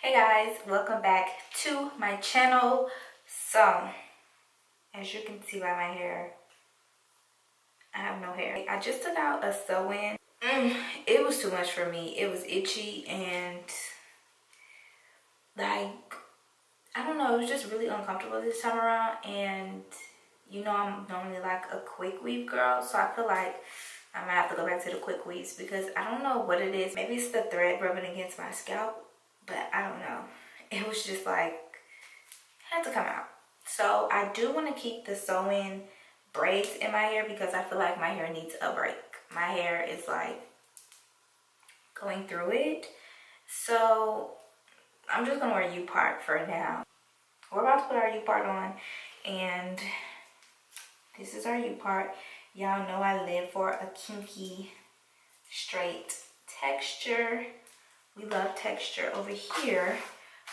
Hey guys, welcome back to my channel. So, as you can see by my hair, I have no hair. I just took out a sew-in. It was too much for me. It was itchy and like, I don't know, it was just really uncomfortable this time around. And you know I'm normally like a quick weave girl, so I feel like I'm gonna have to go back to the quick weaves because I don't know what it is. Maybe it's the thread rubbing against my scalp, but I don't know. It was just like, had to come out. So I do want to keep the sew-in braids in my hair because I feel like my hair needs a break. My hair is like going through it. So I'm just gonna wear Upart for now. We're about to put our Upart on, and this is our Upart. Y'all know I live for a kinky straight texture. We love texture over here.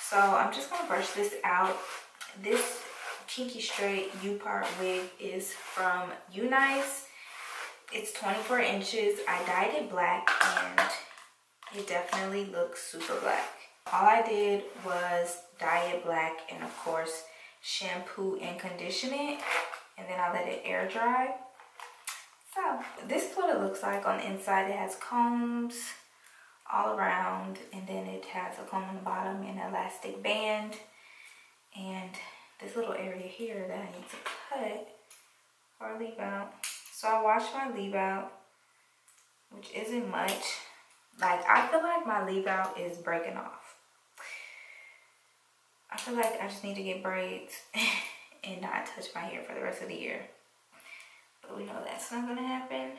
So I'm just gonna brush this out. This kinky straight Upart wig is from Unice. It's 24 inches. I dyed it black and it definitely looks super black. All I did was dye it black and of course shampoo and condition it, and then I let it air dry. So this is what it looks like on the inside. It has combs all around, and then it has a comb on the bottom and an elastic band, and this little area here that I need to cut or leave out. So I washed my leave out, which isn't much. Like, I feel like my leave out is breaking off. I feel like I just need to get braids and not touch my hair for the rest of the year. But we know that's not gonna happen.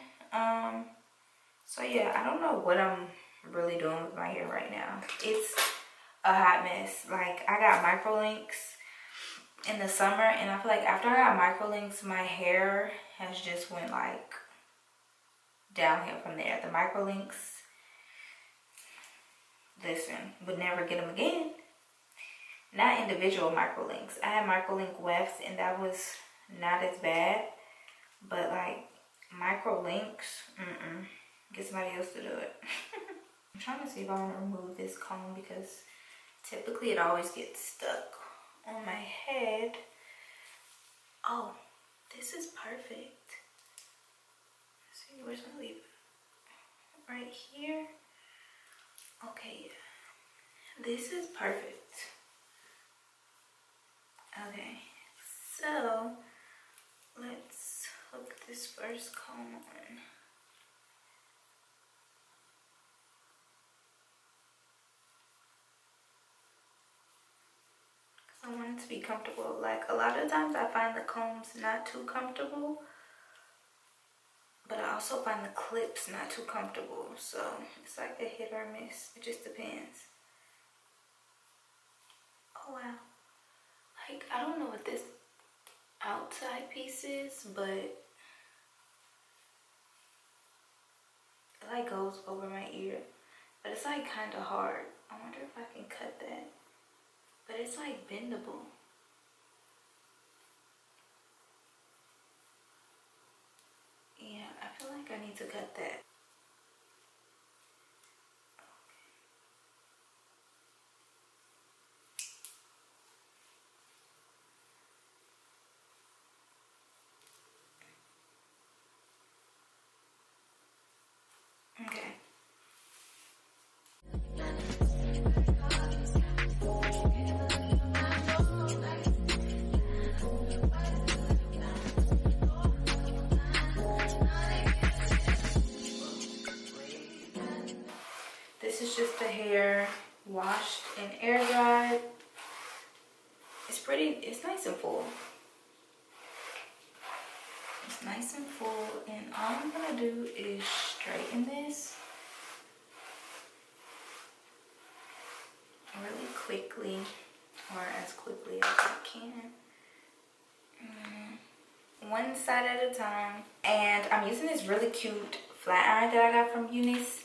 So yeah, I don't know what I'm really doing with my hair right now. It's a hot mess. Like, I got micro links in the summer, and I feel like after I got micro links, my hair has just went like downhill from there. The micro links, listen, would never get them again. Not individual micro links. I had micro link wefts and that was not as bad, but like micro links, get somebody else to do it. I'm trying to see if I want to remove this comb because typically it always gets stuck on my head. Oh, this is perfect. Let's see, where's my leave? Right here. Okay, yeah. This is perfect. Okay, so let's hook this first comb on. I want it to be comfortable. Like, a lot of times I find the combs not too comfortable, but I also find the clips not too comfortable. So it's like a hit or miss. It just depends. Oh wow. Like, I don't know what this outside piece is, but it like goes over my ear. But it's like kind of hard. I wonder if I can cut that. But it's like bendable. Yeah, I feel like I need to cut that. Okay. This is just the hair washed and air dried. It's nice and full. It's nice and full, and all I'm gonna do is straighten this really quickly, or as quickly as I can. One side at a time. And I'm using this really cute flat iron that I got from Unice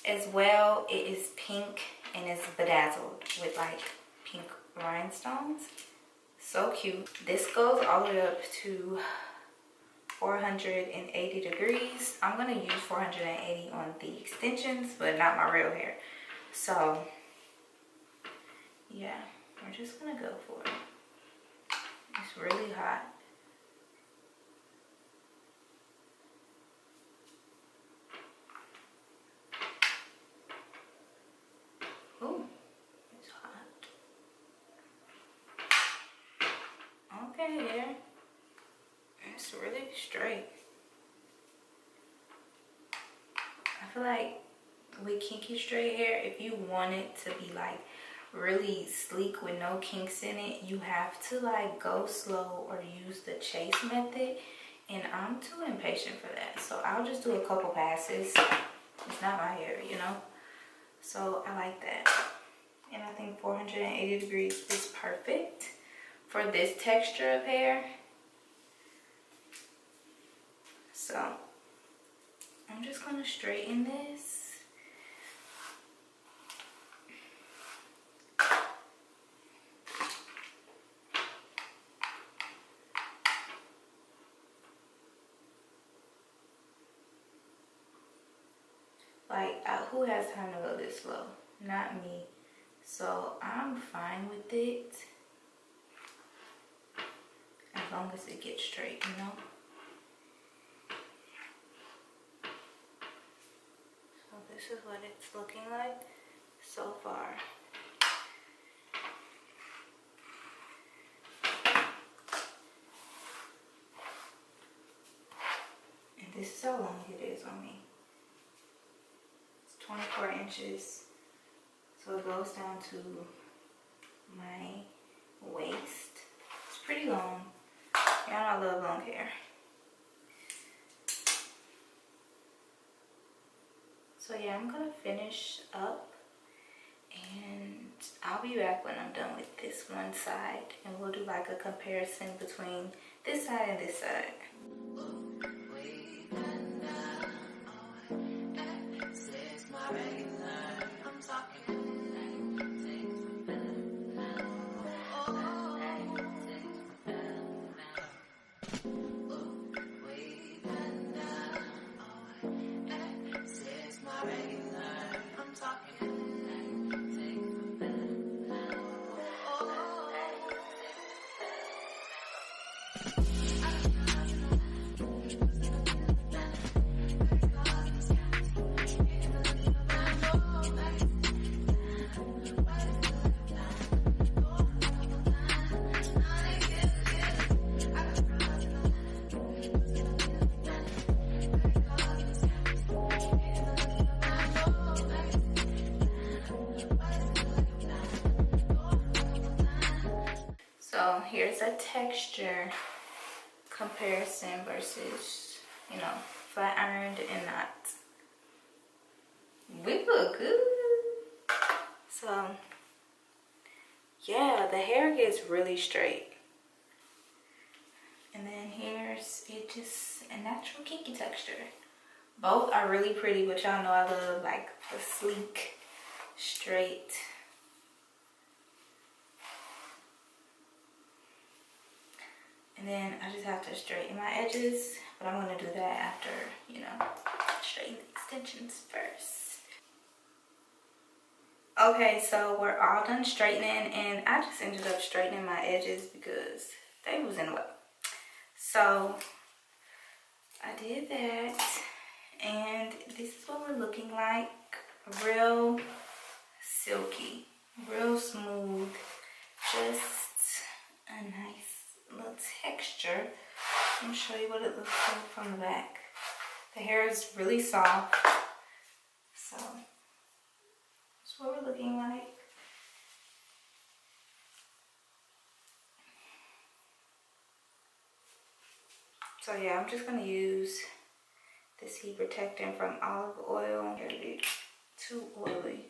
as well. It is pink and it's bedazzled with like pink rhinestones. So cute. This goes all the way up to 480 degrees. I'm gonna use 480 on the extensions, but not my real hair. So yeah, we're just gonna go for it. It's really hot. Ooh, it's hot. Okay, hair. It's really straight. I feel like with kinky straight hair, if you want it to be like really sleek with no kinks in it, you have to like go slow or use the chase method, and I'm too impatient for that, so I'll just do a couple passes. It's not my hair, you know, so I like that. And I think 480 degrees is perfect for this texture of hair. So I'm just gonna straighten this. Like, who has time to go this slow? Not me. So I'm fine with it as long as it gets straight, you know? So this is what it's looking like so far. And this is how long it is on me. 24 inches, so it goes down to my waist. It's pretty long. Y'all know I love long hair. So yeah, I'm gonna finish up, and I'll be back when I'm done with this one side, and we'll do like a comparison between this side and this side. So here's a texture comparison versus, you know, flat ironed and not. We look good. So yeah, the hair gets really straight. And then here's it, just a natural kinky texture. Both are really pretty, but y'all know I love like the sleek, straight. And then I just have to straighten my edges, but I'm gonna do that after, you know, straighten the extensions first. Okay, so we're all done straightening, and I just ended up straightening my edges because they was in the way. So I did that, and this is what we're looking like. Real silky, real smooth, just a nice little texture. Let me show you what it looks like from the back. The hair is really soft, so that's what we're looking like. So yeah, I'm just gonna use this heat protectant from Olive Oil. It's too oily.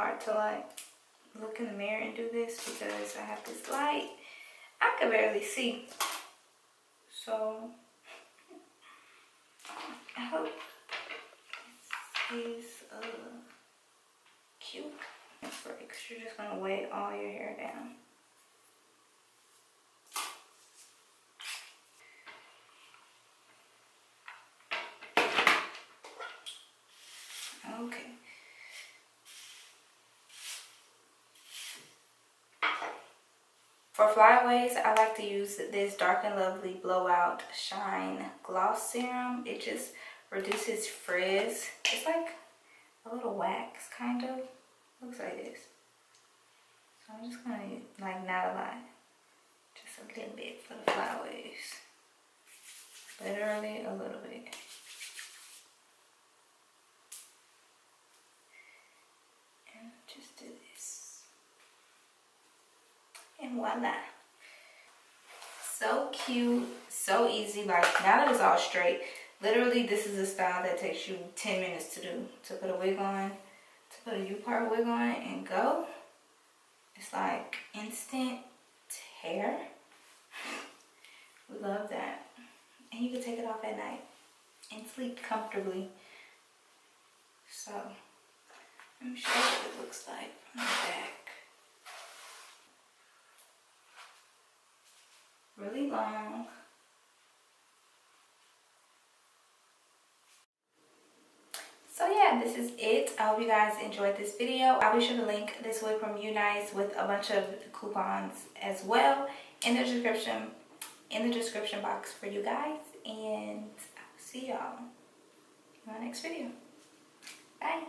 hard to like look in the mirror and do this because I have this light. I can barely see. So I hope this is cute. That's right, because you're just gonna weigh all your hair down. Okay. For flyaways, I like to use this Dark and Lovely Blowout Shine Gloss Serum. It just reduces frizz. It's like a little wax, kind of. Looks like this. So I'm just gonna, like, not a lot. Just a little bit for the flyaways. Literally a little bit. And just do this. And voila. So cute, so easy. Like, now that it's all straight, literally this is a style that takes you 10 minutes to do. To put a wig on, to put a Upart wig on and go. It's like instant hair. We love that. And you can take it off at night and sleep comfortably. So, let me show you what it looks like from the back. Really long. So yeah, this is it. I hope you guys enjoyed this video. I'll be sure to link this wig from Unice with a bunch of coupons as well in the description box for you guys. And I'll see y'all in my next video. Bye.